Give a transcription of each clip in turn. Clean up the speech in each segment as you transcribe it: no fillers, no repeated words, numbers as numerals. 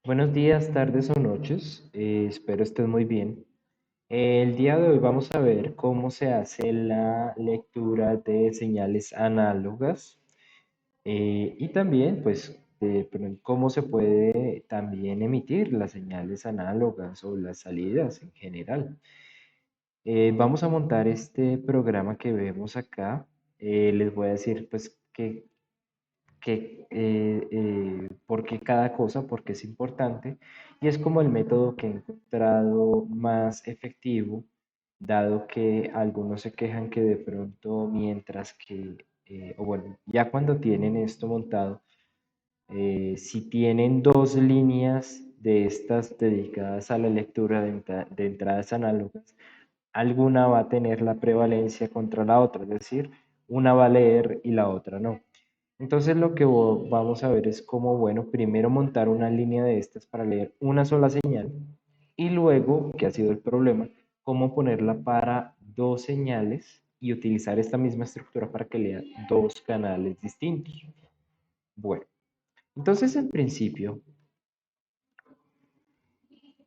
Buenos días, tardes o noches. Espero estés muy bien. El día de hoy vamos a ver cómo se hace la lectura de señales análogas y también, pues, cómo se puede también emitir las señales análogas o las salidas en general. Vamos a montar este programa que vemos acá. Les voy a decir, pues, por qué cada cosa, porque es importante, y es como el método que he encontrado más efectivo, dado que algunos se quejan que de pronto mientras que, o bueno, ya cuando tienen esto montado, si tienen dos líneas de estas dedicadas a la lectura de entradas análogas, alguna va a tener la prevalencia contra la otra, es decir, una va a leer y la otra no. Entonces lo que vamos a ver es cómo, bueno, primero montar una línea de estas para leer una sola señal y luego, que ha sido el problema, cómo ponerla para dos señales y utilizar esta misma estructura para que lea dos canales distintos. Bueno, entonces en principio,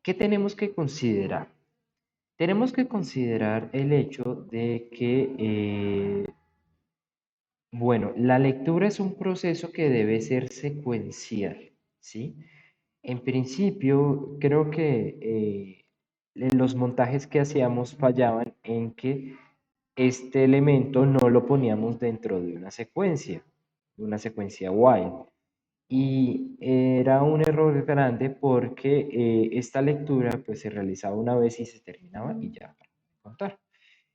¿qué tenemos que considerar? Tenemos que considerar el hecho de que bueno, la lectura es un proceso que debe ser secuencial, ¿sí? En principio, creo que los montajes que hacíamos fallaban en que este elemento no lo poníamos dentro de una secuencia while. Y era un error grande porque esta lectura pues se realizaba una vez y se terminaba y ya para de contar.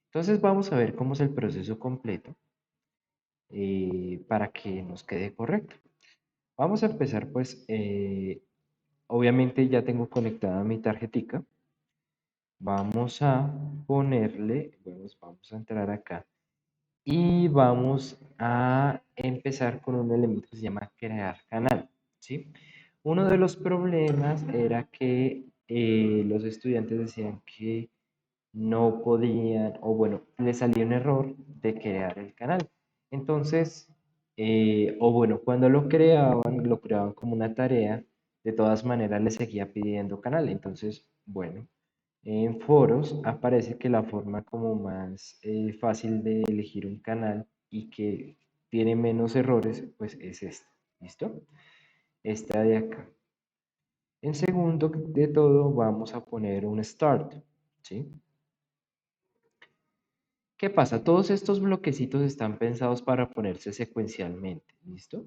Entonces vamos a ver cómo es el proceso completo para que nos quede correcto. Vamos a empezar pues, obviamente ya tengo conectada mi tarjetica. Vamos a ponerle, bueno, vamos a entrar acá y vamos a empezar con un elemento que se llama crear canal, ¿sí? Uno de los problemas era que los estudiantes decían que no podían, o bueno, les salía un error de crear el canal. Entonces, o bueno, cuando lo creaban como una tarea, de todas maneras les seguía pidiendo canal. Entonces, bueno, en foros aparece que la forma como más fácil de elegir un canal y que tiene menos errores, pues es esta. ¿Listo? Esta de acá. En segundo de todo, vamos a poner un start, ¿sí? ¿Qué pasa? Todos estos bloquecitos están pensados para ponerse secuencialmente, ¿listo?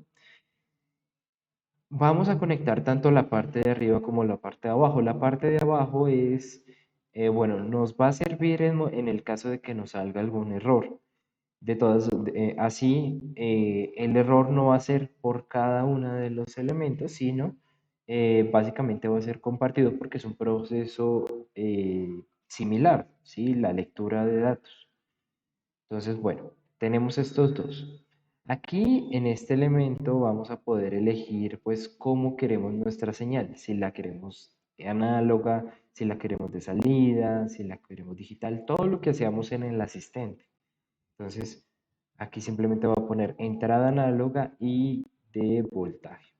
Vamos a conectar tanto la parte de arriba como la parte de abajo. La parte de abajo es, bueno, nos va a servir en el caso de que nos salga algún error. De todas, así, el error no va a ser por cada uno de los elementos, sino básicamente va a ser compartido porque es un proceso similar, ¿sí? La lectura de datos. Entonces, bueno, tenemos estos dos. Aquí en este elemento vamos a poder elegir pues cómo queremos nuestra señal, si la queremos análoga, si la queremos de salida, si la queremos digital, todo lo que hacíamos en el asistente. Entonces, aquí simplemente voy a poner entrada análoga y de voltaje.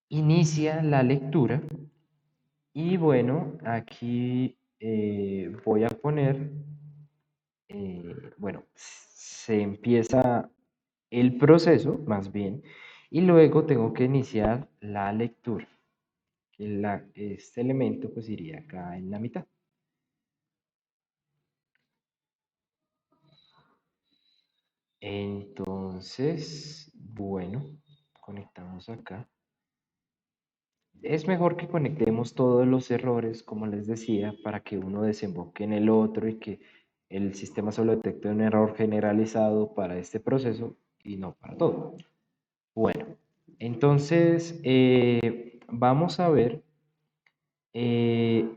Inicia la lectura y bueno, aquí voy a poner bueno, se empieza el proceso, más bien, y luego tengo que iniciar la lectura. Este elemento pues iría acá en la mitad. Entonces, bueno, conectamos acá. Es mejor que conectemos todos los errores, como les decía, para que uno desemboque en el otro y que el sistema solo detecte un error generalizado para este proceso y no para todo. Bueno, entonces vamos a ver,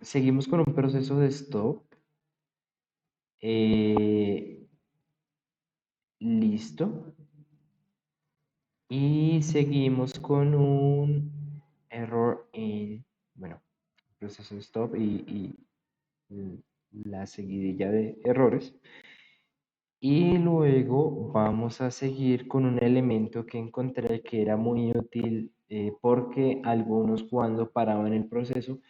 seguimos con un proceso de stop. eh, Listo. Y seguimos con un error en, bueno, proceso de stop y la seguidilla de errores. Y luego vamos a seguir con un elemento que encontré que era muy útil porque algunos cuando paraban el proceso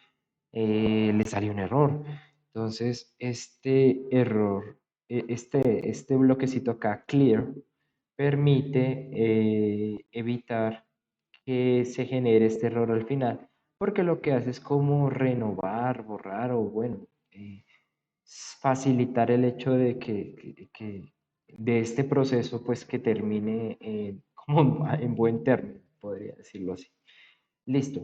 le salió un error. Entonces, este error, este bloquecito acá, clear, permite evitar que se genere este error al final, porque lo que hace es como renovar, borrar o bueno, eh, facilitar el hecho de que de este proceso pues que termine como en buen término, podría decirlo así. Listo.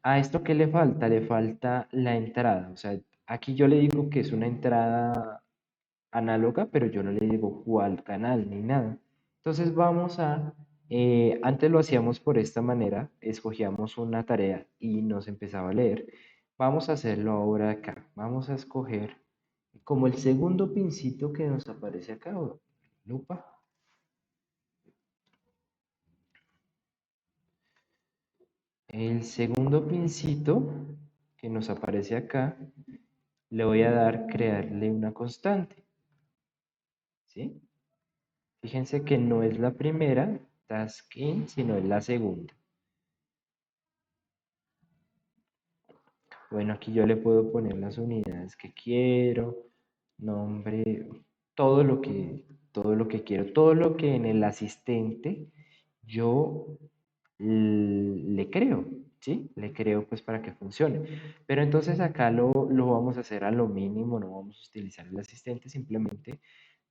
¿A esto qué le falta? Le falta la entrada. O sea, aquí yo le digo que es una entrada análoga, pero yo no le digo cuál canal ni nada. Entonces vamos a, antes lo hacíamos por esta manera, escogíamos una tarea y nos empezaba a leer. Vamos a hacerlo ahora acá. Vamos a escoger como el segundo pincito que nos aparece acá, o lupa. El segundo pincito que nos aparece acá, le voy a dar crearle una constante, ¿sí? Fíjense que no es la primera task in, sino es la segunda. Bueno, aquí yo le puedo poner las unidades que quiero, nombre, todo lo que, todo lo que quiero, todo lo que en el asistente yo le creo, ¿sí? Le creo pues para que funcione. Pero entonces acá lo vamos a hacer a lo mínimo, no vamos a utilizar el asistente, simplemente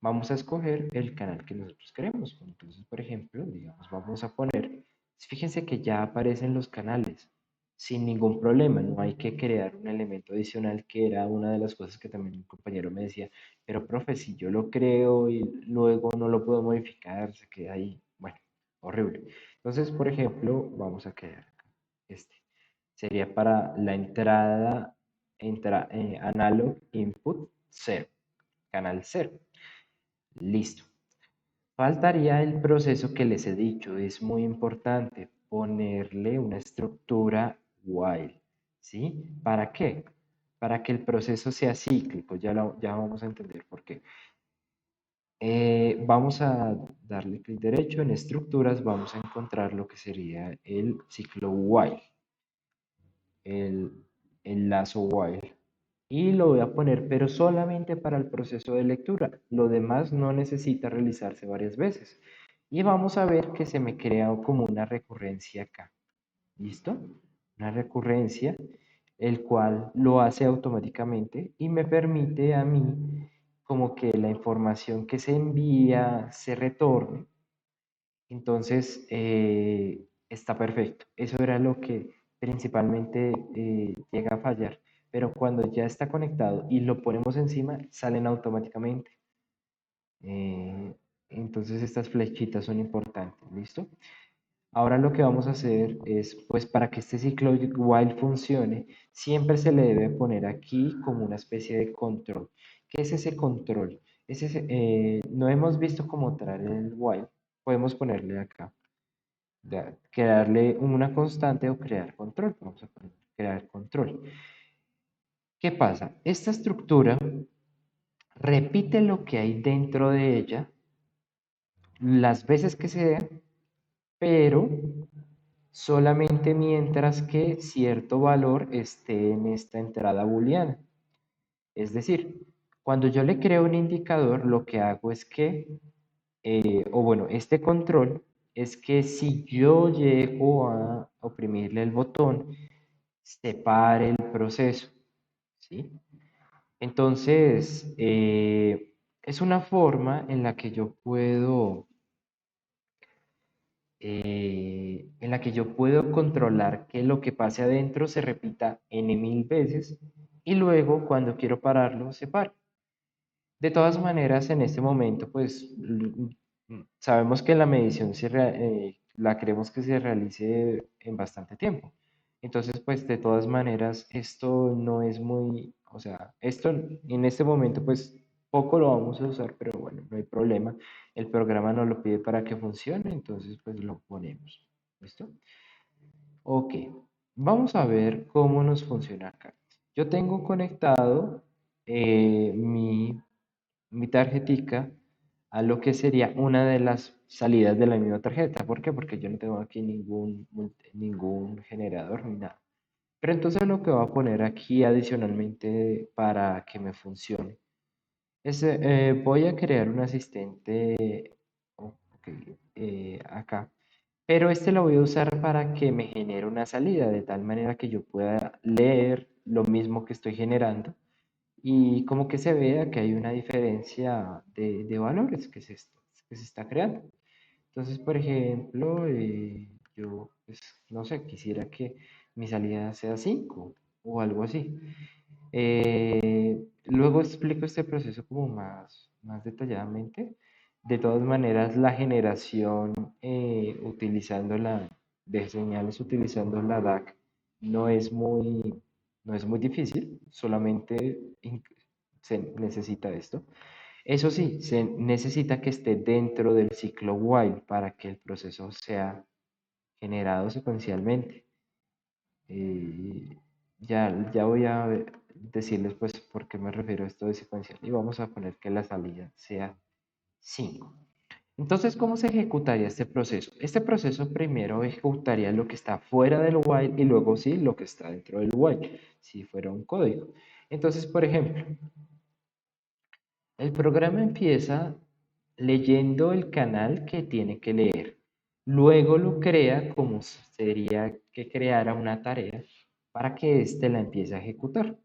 vamos a escoger el canal que nosotros queremos. Entonces, por ejemplo, digamos, vamos a poner, fíjense que ya aparecen los canales sin ningún problema, no hay que crear un elemento adicional, que era una de las cosas que también un compañero me decía, pero profe, si yo lo creo y luego no lo puedo modificar, se queda ahí, bueno, horrible. Entonces, por ejemplo, vamos a crear este. Sería para la entrada, analog input 0, canal 0. Listo. Faltaría el proceso que les he dicho, es muy importante ponerle una estructura while, ¿sí? ¿Para qué? Para que el proceso sea cíclico, ya vamos a entender por qué. Vamos a darle clic derecho en estructuras, vamos a encontrar lo que sería el ciclo while, el, el lazo while. Y lo voy a poner, pero solamente para el proceso de lectura. Lo demás no necesita realizarse varias veces. Y vamos a ver que se me crea como una recurrencia acá. ¿Listo? Una recurrencia, el cual lo hace automáticamente y me permite a mí como que la información que se envía se retorne. Entonces, está perfecto. Eso era lo que principalmente llega a fallar. Pero cuando ya está conectado y lo ponemos encima, salen automáticamente. Eh, entonces, estas flechitas son importantes. ¿Listo? Ahora lo que vamos a hacer es, pues para que este ciclo while funcione, siempre se le debe poner aquí como una especie de control. ¿Qué es ese control? No hemos visto cómo traer el while. Podemos ponerle acá crearle una constante o crear control. Vamos a poner crear control. ¿Qué pasa? Esta estructura repite lo que hay dentro de ella las veces que sea, pero solamente mientras que cierto valor esté en esta entrada booleana. Es decir, cuando yo le creo un indicador, lo que hago es que, o bueno, este control es que si yo llego a oprimirle el botón, separe el proceso, ¿sí? Entonces, es una forma en la que yo puedo, controlar que lo que pase adentro se repita n mil veces y luego cuando quiero pararlo, se para. De todas maneras, en este momento, pues sabemos que la medición la queremos que se realice en bastante tiempo. Entonces, pues de todas maneras, esto no es muy, o sea, esto en este momento, pues poco lo vamos a usar, pero bueno, no hay problema. El programa nos lo pide para que funcione, entonces pues lo ponemos. ¿Listo? Ok, vamos a ver cómo nos funciona acá. Yo tengo conectado mi tarjetica a lo que sería una de las salidas de la misma tarjeta. ¿Por qué? Porque yo no tengo aquí ningún generador ni nada. Pero entonces lo que voy a poner aquí adicionalmente para que me funcione es, voy a crear un asistente ok, acá, pero este lo voy a usar para que me genere una salida, de tal manera que yo pueda leer lo mismo que estoy generando y como que se vea que hay una diferencia de valores que se está creando. Entonces, por ejemplo, yo, pues, no sé, quisiera que mi salida sea 5 o algo así. Luego explico este proceso como más detalladamente. De todas maneras, la generación de señales utilizando la DAC no es no es muy difícil, solamente se necesita esto. Eso sí, se necesita que esté dentro del ciclo while para que el proceso sea generado secuencialmente. Eh, ya voy a decirles pues por qué me refiero a esto de secuencial y vamos a poner que la salida sea 5. Entonces, ¿cómo se ejecutaría este proceso? Este proceso primero ejecutaría lo que está fuera del while y luego sí lo que está dentro del while, si fuera un código. Entonces, por ejemplo, el programa empieza leyendo el canal que tiene que leer. Luego lo crea como sería que creara una tarea para que éste la empiece a ejecutar.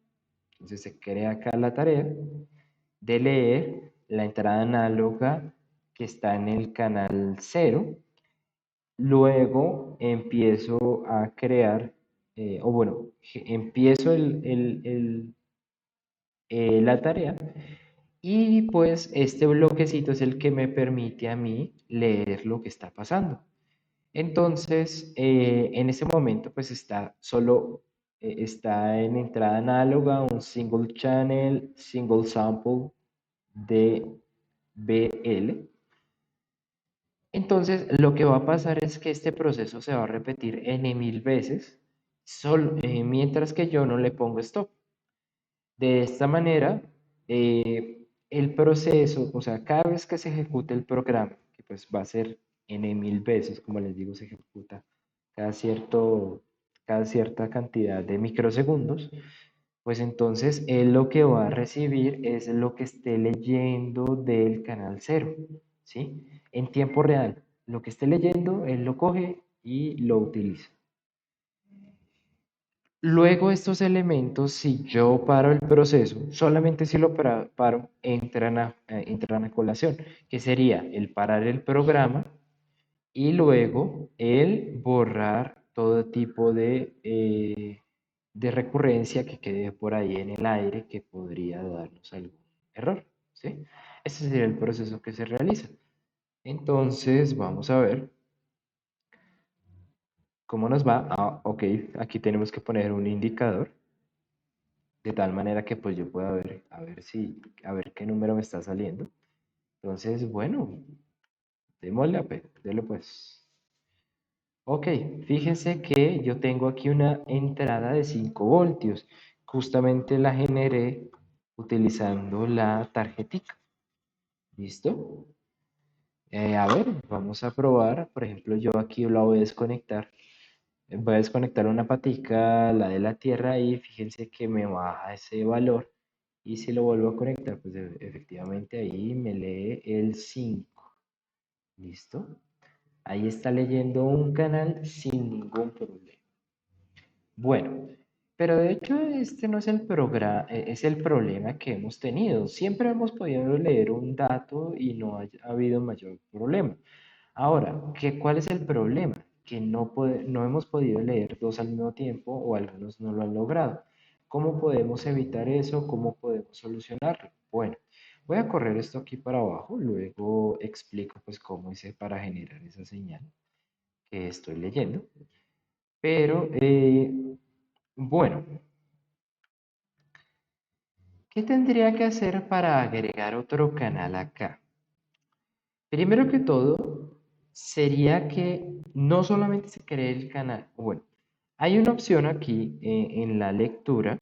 Entonces se crea acá la tarea de leer la entrada análoga que está en el canal 0. Luego empiezo a crear, o bueno, empiezo la tarea y pues este bloquecito es el que me permite a mí leer lo que está pasando. Entonces, en ese momento pues está en entrada análoga un single channel, single sample de BL. Entonces, lo que va a pasar es que este proceso se va a repetir n mil veces, mientras que yo no le pongo stop. De esta manera, el proceso, o sea, cada vez que se ejecute el programa, que pues va a ser n mil veces, como les digo, se ejecuta cada cada cierta cantidad de microsegundos, pues entonces él lo que va a recibir es lo que esté leyendo del canal cero, ¿sí? En tiempo real. Lo que esté leyendo, él lo coge y lo utiliza. Luego estos elementos, si yo paro el proceso, solamente si lo paro, entran a colación, que sería el parar el programa y luego el borrar todo tipo de recurrencia que quede por ahí en el aire que podría darnos algún error, ¿sí? Ese sería el proceso que se realiza. Entonces, vamos a ver cómo nos va. Ah, ok, aquí tenemos que poner un indicador de tal manera que pues yo pueda ver, a ver qué número me está saliendo. Entonces, bueno, démosle, démosle pues. Ok, fíjense que yo tengo aquí una entrada de 5 voltios. Justamente la generé utilizando la tarjetita. ¿Listo? A ver, vamos a probar. Por ejemplo, yo aquí la voy a desconectar. Voy a desconectar una patica, la de la tierra, y fíjense que me baja ese valor. Y si lo vuelvo a conectar, pues efectivamente ahí me lee el 5. ¿Listo? Ahí está leyendo un canal sin ningún problema. Bueno, pero de hecho este no es es el problema que hemos tenido. Siempre hemos podido leer un dato y no ha habido mayor problema. Ahora, ¿cuál es el problema? Que no hemos podido leer dos al mismo tiempo o algunos no lo han logrado. ¿Cómo podemos evitar eso? ¿Cómo podemos solucionarlo? Bueno, voy a correr esto aquí para abajo, luego explico pues cómo hice para generar esa señal que estoy leyendo. Pero, bueno, ¿qué tendría que hacer para agregar otro canal acá? Primero que todo, sería que no solamente se cree el canal, bueno, hay una opción aquí en la lectura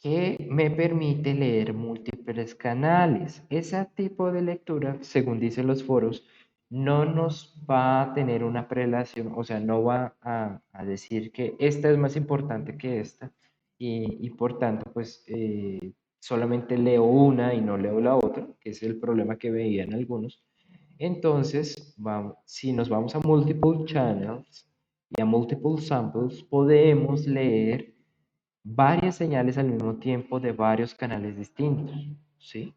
que me permite leer múltiples canales. Ese tipo de lectura, según dicen los foros, no nos va a tener una prelación, o sea, no va a decir que esta es más importante que esta y por tanto, pues solamente leo una y no leo la otra, que es el problema que veían algunos. Entonces, vamos, si nos vamos a multiple channels y a multiple samples, podemos leer varias señales al mismo tiempo de varios canales distintos, ¿sí?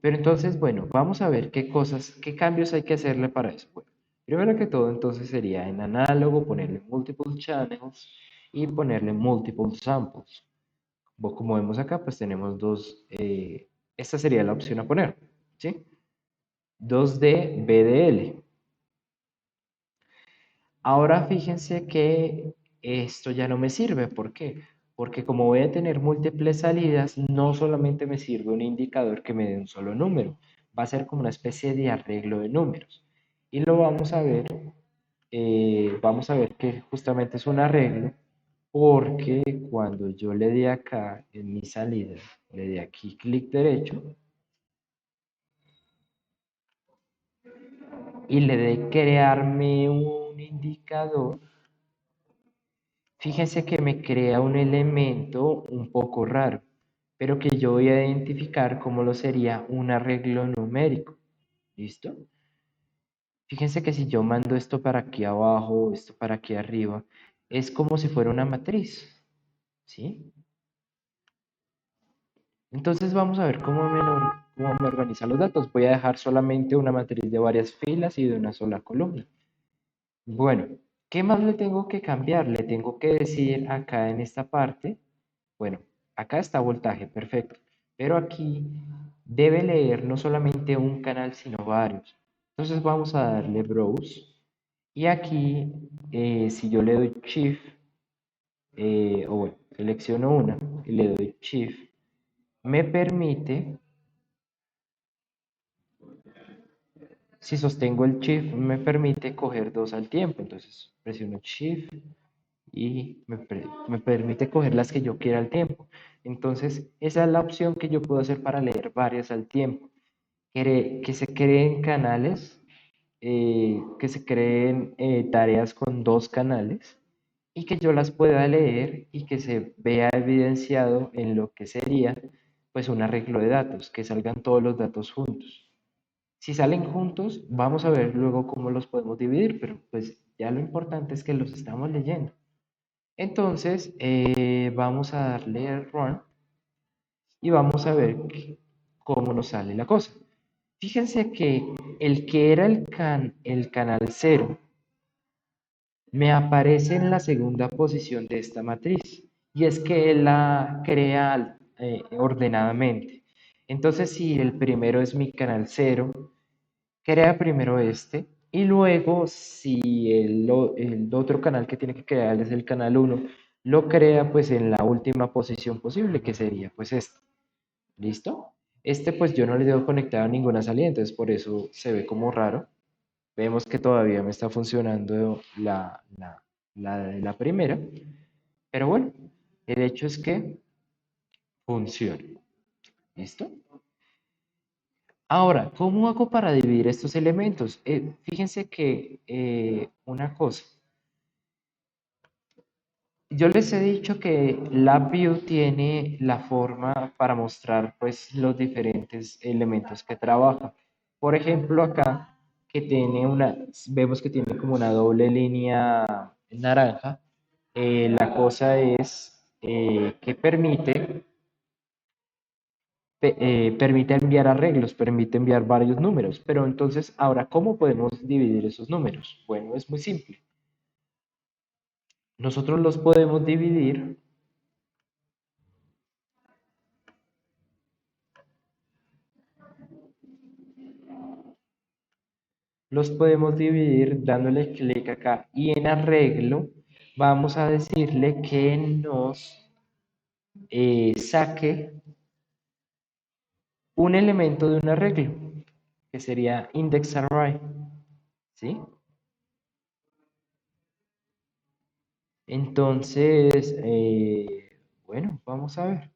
Pero entonces, bueno, vamos a ver qué cosas, qué cambios hay que hacerle para eso. Bueno, primero que todo, entonces sería en análogo ponerle multiple channels y ponerle multiple samples. Como vemos acá, pues tenemos dos, esta sería la opción a poner, ¿sí? 2D BDL. Ahora fíjense que esto ya no me sirve. ¿Por qué? Porque como voy a tener múltiples salidas, no solamente me sirve un indicador que me dé un solo número, va a ser como una especie de arreglo de números. Y lo vamos a ver que justamente es un arreglo porque cuando yo le di acá en mi salida, le di aquí clic derecho y le di crearme un indicador. Fíjense que me crea un elemento un poco raro, pero que yo voy a identificar como lo sería un arreglo numérico. ¿Listo? Fíjense que si yo mando esto para aquí abajo, esto para aquí arriba, es como si fuera una matriz. ¿Sí? Entonces vamos a ver cómo me organizan los datos. Voy a dejar solamente una matriz de varias filas y de una sola columna. Bueno, ¿qué más le tengo que cambiar? Le tengo que decir acá en esta parte, bueno, acá está voltaje, perfecto, pero aquí debe leer no solamente un canal, sino varios. Entonces vamos a darle Browse y aquí, si yo le doy Shift, o bueno, selecciono una y le doy Shift, me permite, si sostengo el Shift, me permite coger dos al tiempo. Entonces presiono Shift y me permite coger las que yo quiera al tiempo. Entonces, esa es la opción que yo puedo hacer para leer varias al tiempo. Que se creen canales, que se creen tareas con dos canales y que yo las pueda leer y que se vea evidenciado en lo que sería pues un arreglo de datos, que salgan todos los datos juntos. Si salen juntos, vamos a ver luego cómo los podemos dividir, pero pues ya lo importante es que los estamos leyendo. Entonces, vamos a darle Run y vamos a ver cómo nos sale la cosa. Fíjense que el que era el canal cero me aparece en la segunda posición de esta matriz y es que él la crea ordenadamente. Entonces, si el primero es mi canal cero, crea primero este y luego si el otro canal que tiene que crear es el canal uno, lo crea pues en la última posición posible, que sería pues este. ¿Listo? Este pues yo no le tengo conectado a ninguna salida, entonces por eso se ve como raro. Vemos que todavía me está funcionando la de la primera, pero bueno, el hecho es que funciona. ¿Listo? Ahora, ¿cómo hago para dividir estos elementos? Fíjense que una cosa, yo les he dicho que LabVIEW tiene la forma para mostrar pues los diferentes elementos que trabaja. Por ejemplo, acá que tiene vemos que tiene como una doble línea naranja. La cosa es que permite enviar arreglos, permite enviar varios números. Pero entonces, ahora, ¿cómo podemos dividir esos números? Bueno, es muy simple. Nosotros los podemos dividir dándole clic acá y en arreglo vamos a decirle que nos saque un elemento de un arreglo, que sería index array, ¿sí? Entonces, Bueno, vamos a ver.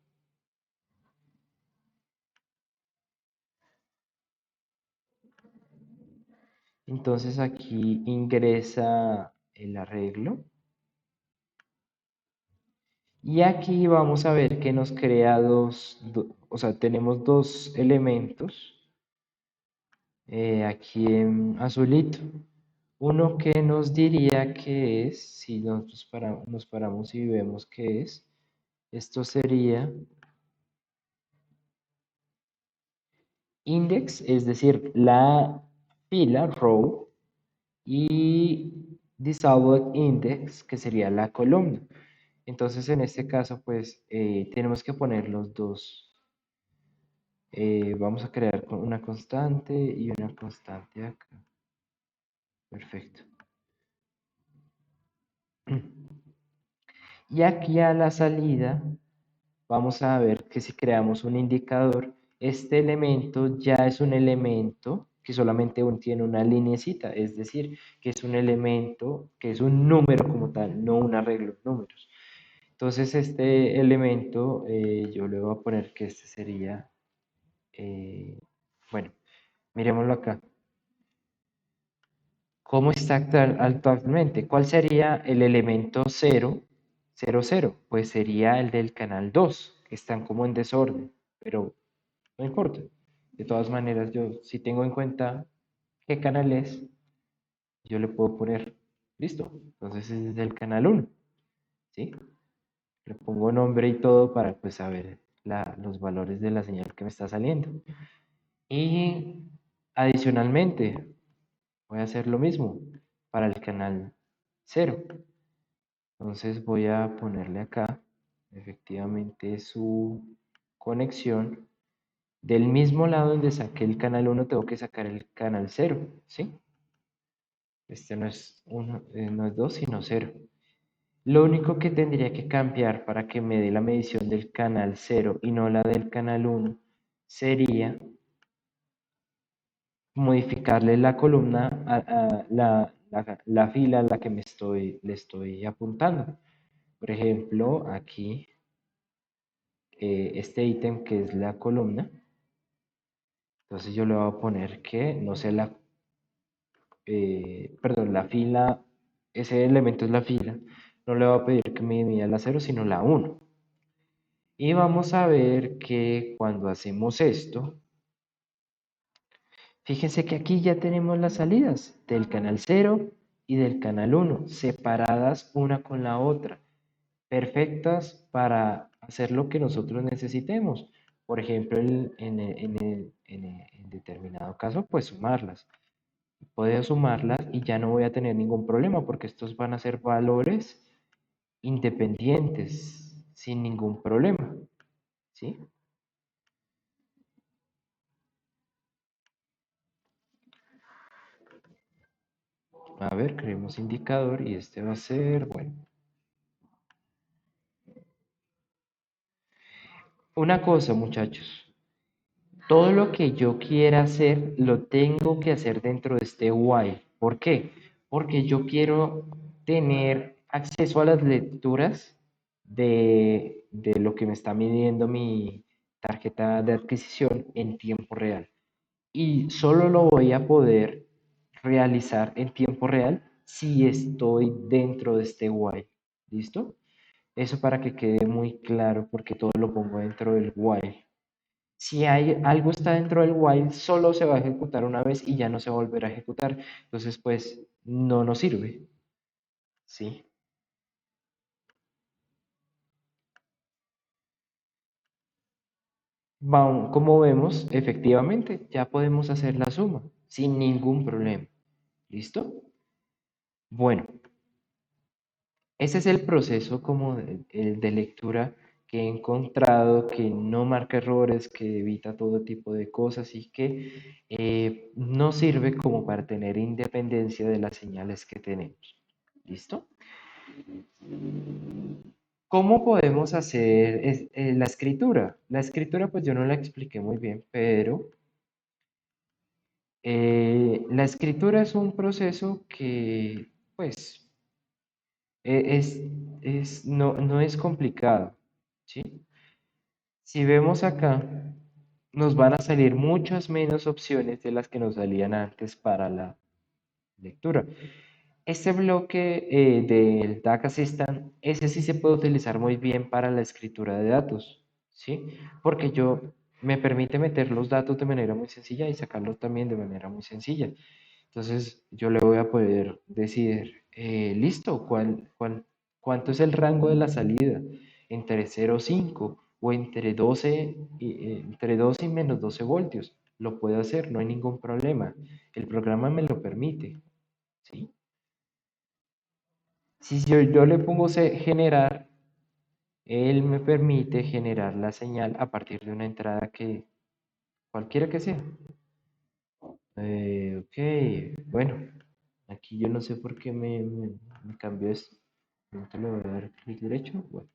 Entonces aquí ingresa el arreglo. Y aquí vamos a ver que nos crea o sea, tenemos dos elementos aquí en azulito. Uno que nos diría que es, si nos paramos y vemos que es, esto sería index, es decir, la fila, row, y disabled index, que sería la columna. Entonces, en este caso, pues, tenemos que poner los dos. Vamos a crear una constante y una constante acá. Perfecto. Y aquí a la salida vamos a ver que si creamos un indicador, este elemento ya es un elemento que solamente tiene una linecita, es decir, que es un elemento, que es un número como tal, no un arreglo de números. Entonces este elemento, yo le voy a poner que este sería, bueno, miremoslo acá. ¿Cómo está actualmente? ¿Cuál sería el elemento 0, 0, 0? Pues sería el del canal 2, que están como en desorden, pero no importa. De todas maneras, yo si tengo en cuenta qué canal es, yo le puedo poner, listo. Entonces es del canal 1, ¿sí? Le pongo nombre y todo para pues saber los valores de la señal que me está saliendo. Y adicionalmente, voy a hacer lo mismo para el canal 0. Entonces voy a ponerle acá efectivamente su conexión. Del mismo lado donde saqué el canal 1 tengo que sacar el canal 0, ¿sí? Este no es 1, no es 2, sino 0. Lo único que tendría que cambiar para que me dé la medición del canal 0 y no la del canal 1 sería modificarle la columna a la fila a la que le estoy apuntando. Por ejemplo, aquí este ítem que es la columna. Entonces yo le voy a poner que no sé perdón, la fila, ese elemento es la fila. No le voy a pedir que me mida la 0, sino la 1. Y vamos a ver que cuando hacemos esto, fíjense que aquí ya tenemos las salidas del canal 0 y del canal 1, separadas una con la otra, perfectas para hacer lo que nosotros necesitemos. Por ejemplo, en determinado caso, pues sumarlas. Puedo sumarlas y ya no voy a tener ningún problema porque estos van a ser valores independientes sin ningún problema. ¿Sí? A ver, creemos indicador y este va a ser, bueno, una cosa, muchachos. Todo lo que yo quiera hacer, lo tengo que hacer dentro de este while. ¿Por qué? Porque yo quiero tener acceso a las lecturas de lo que me está midiendo mi tarjeta de adquisición en tiempo real. Y solo lo voy a poder realizar en tiempo real si estoy dentro de este while. ¿Listo? Eso para que quede muy claro porque todo lo pongo dentro del while. Si algo está dentro del while, solo se va a ejecutar una vez y ya no se va a volver a ejecutar. Entonces, pues, no nos sirve. ¿Sí? Como vemos, efectivamente, ya podemos hacer la suma sin ningún problema. ¿Listo? Bueno, ese es el proceso como de lectura que he encontrado, que no marca errores, que evita todo tipo de cosas y que no sirve como para tener independencia de las señales que tenemos. ¿Listo? ¿Cómo podemos hacer la escritura? La escritura pues yo no la expliqué muy bien, pero la escritura es un proceso que pues e- es, no es complicado. ¿sí? Si vemos acá, nos van a salir muchas menos opciones de las que nos salían antes para la lectura. Este bloque del Tag Assistant, ese sí se puede utilizar muy bien para la escritura de datos, ¿sí? Porque me permite meter los datos de manera muy sencilla y sacarlos también de manera muy sencilla. Entonces, yo le voy a poder decir, listo, ¿cuánto es el rango de la salida? Entre 0 y 5 o entre 12 y menos 12 voltios. Lo puedo hacer, no hay ningún problema. El programa me lo permite, ¿sí? Si yo le pongo generar, él me permite generar la señal a partir de una entrada que cualquiera que sea. Ok, bueno, aquí yo no sé por qué me cambió esto. Ahorita le voy a dar clic derecho. Bueno,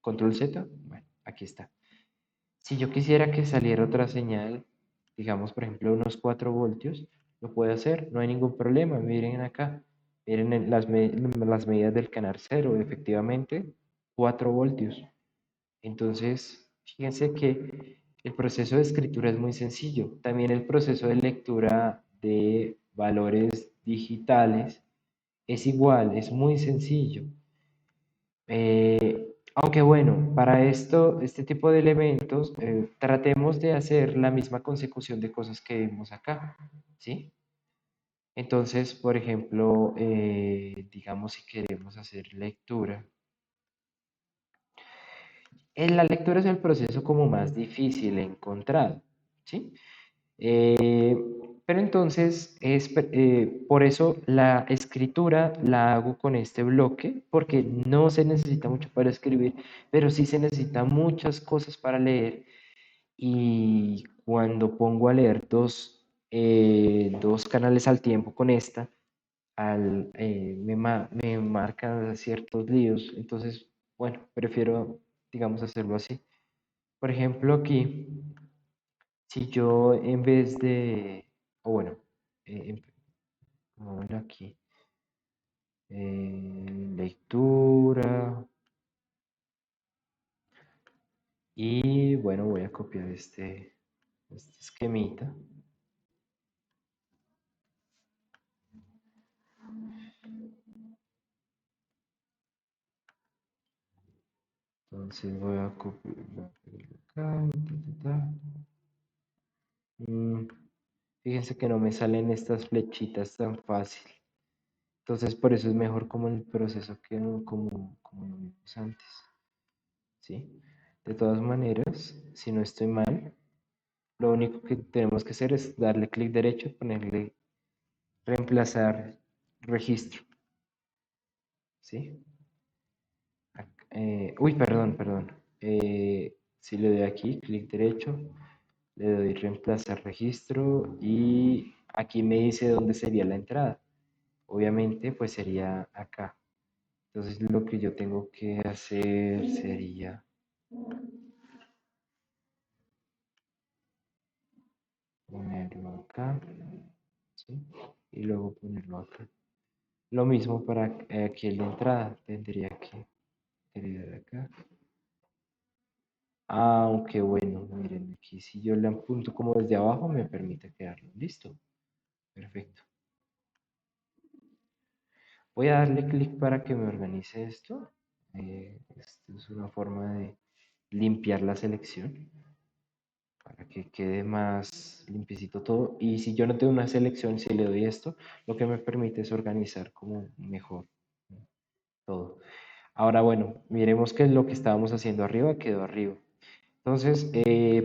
control Z. Bueno, aquí está. Si yo quisiera que saliera otra señal, digamos por ejemplo unos 4 voltios, lo puedo hacer, no hay ningún problema. Miren acá, miren las medidas del canal cero, efectivamente 4 voltios. Entonces, fíjense que el proceso de escritura es muy sencillo. También el proceso de lectura de valores digitales es igual, es muy sencillo. Aunque bueno, para este tipo de elementos, tratemos de hacer la misma consecución de cosas que vemos acá, ¿sí? Entonces, por ejemplo, digamos si queremos hacer lectura. En la lectura es el proceso como más difícil encontrado, ¿sí? Eh, pero entonces, por eso la escritura la hago con este bloque, porque no se necesita mucho para escribir, pero sí se necesita muchas cosas para leer. Y cuando pongo a leer dos canales al tiempo con esta, me marcan ciertos líos. Entonces, bueno, prefiero, digamos, hacerlo así. Por ejemplo, aquí. Si yo en vez de, o bueno, vamos a ver aquí, lectura, y bueno, voy a copiar este esquemita. Entonces voy a copiar acá, Mm, Fíjense que no me salen estas flechitas tan fácil. Entonces por eso es mejor como el proceso que como lo vimos antes. ¿Sí? De todas maneras, si no estoy mal, lo único que tenemos que hacer es darle clic derecho, ponerle reemplazar registro, ¿sí? Uy, perdón. Si le doy aquí, clic derecho, le doy reemplazar registro y aquí me dice dónde sería la entrada. Obviamente, pues sería acá. Entonces lo que yo tengo que hacer sería ponerlo acá, ¿sí? Y luego ponerlo acá. Lo mismo para aquí en la entrada, tendría que crear acá. Aunque bueno, miren, aquí si yo le apunto como desde abajo me permite crearlo. Listo, perfecto. Voy a darle clic para que me organice esto. Esto es una forma de limpiar la selección para que quede más limpiecito todo. Y si yo no tengo una selección, si le doy esto, lo que me permite es organizar como mejor todo. Ahora, bueno, miremos qué es lo que estábamos haciendo arriba, quedó arriba. Entonces,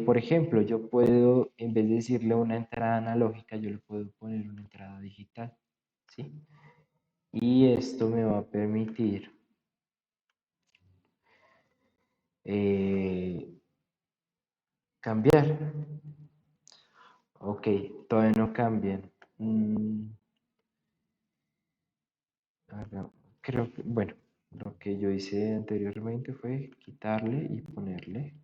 por ejemplo, yo puedo, en vez de decirle una entrada analógica, yo le puedo poner una entrada digital, ¿sí? Y esto me va a permitir eh, cambiar. Ok, todavía no cambian. Mm, creo que, bueno, lo que yo hice anteriormente fue quitarle y ponerle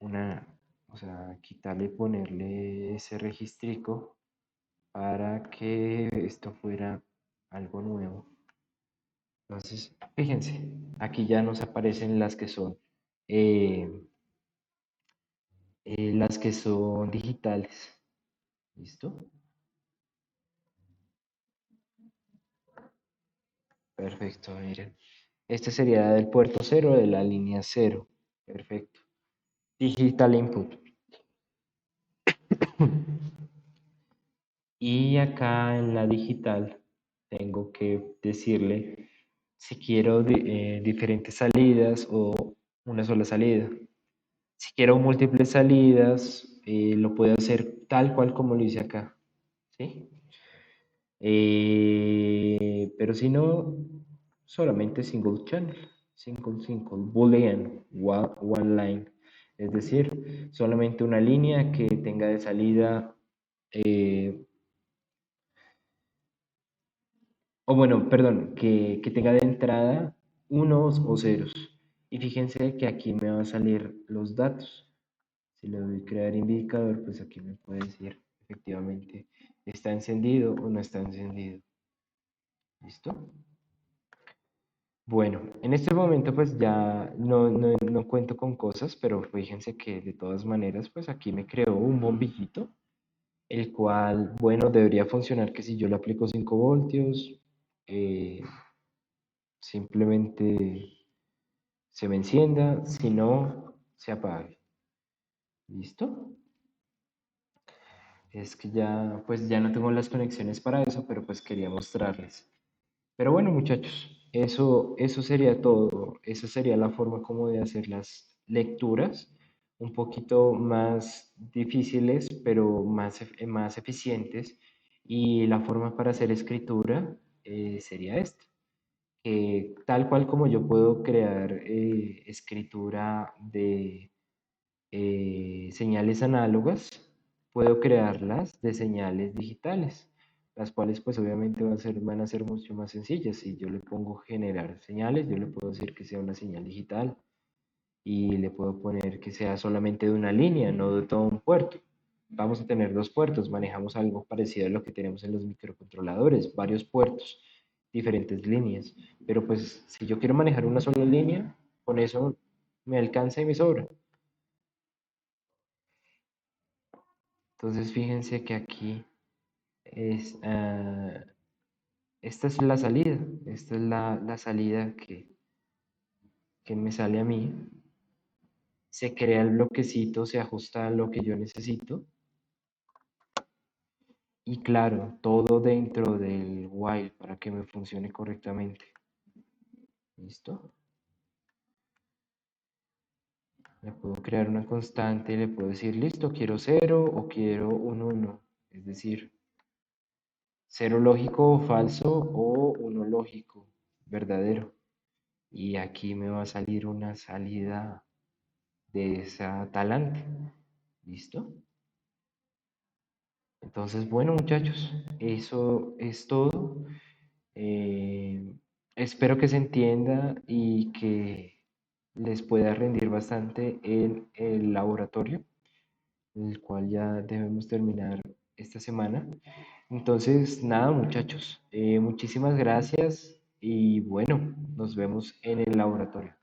una, o sea, quitarle y ponerle ese registrico para que esto fuera algo nuevo. Entonces, fíjense, aquí ya nos aparecen eh, las que son digitales. ¿Listo? Perfecto, miren. Este sería del puerto cero de la línea cero. Perfecto. Digital input. Y acá en la digital tengo que decirle si quiero diferentes salidas o una sola salida. Si quiero múltiples salidas, lo puedo hacer tal cual como lo hice acá. ¿Sí? Pero si no, solamente single channel, single, boolean, one line. Es decir, solamente una línea que tenga de salida, eh, o bueno, perdón, que tenga de entrada unos o ceros. Y fíjense que aquí me van a salir los datos. Si le doy crear indicador, pues aquí me puede decir efectivamente está encendido o no está encendido. ¿Listo? Bueno, en este momento pues ya no cuento con cosas, pero fíjense que de todas maneras pues aquí me creó un bombillito, el cual, bueno, debería funcionar que si yo le aplico 5 voltios, eh, simplemente se me encienda, si no, se apague. ¿Listo? Es que ya pues ya no tengo las conexiones para eso, pero pues quería mostrarles. Pero bueno, muchachos, eso sería todo. Esa sería la forma como de hacer las lecturas, un poquito más difíciles, pero más eficientes. Y la forma para hacer escritura sería esta, que tal cual como yo puedo crear escritura de señales análogas, puedo crearlas de señales digitales, las cuales pues obviamente van a ser mucho más sencillas. Si yo le pongo generar señales, yo le puedo decir que sea una señal digital y le puedo poner que sea solamente de una línea, no de todo un puerto. Vamos a tener dos puertos, manejamos algo parecido a lo que tenemos en los microcontroladores, varios puertos, diferentes líneas. Pero pues si yo quiero manejar una sola línea, con eso me alcanza y me sobra. Entonces fíjense que aquí es, esta es la salida, esta es la salida que me sale a mí. Se crea el bloquecito, se ajusta a lo que yo necesito. Y claro, todo dentro del while para que me funcione correctamente. ¿Listo? Le puedo crear una constante, le puedo decir, listo, quiero cero o quiero un uno. Es decir, cero lógico o falso o uno lógico, verdadero. Y aquí me va a salir una salida de esa talante. ¿Listo? Entonces, bueno, muchachos, eso es todo. Eh, Espero que se entienda y que les pueda rendir bastante en el laboratorio, el cual ya debemos terminar esta semana. Entonces, nada, muchachos, muchísimas gracias y bueno, nos vemos en el laboratorio.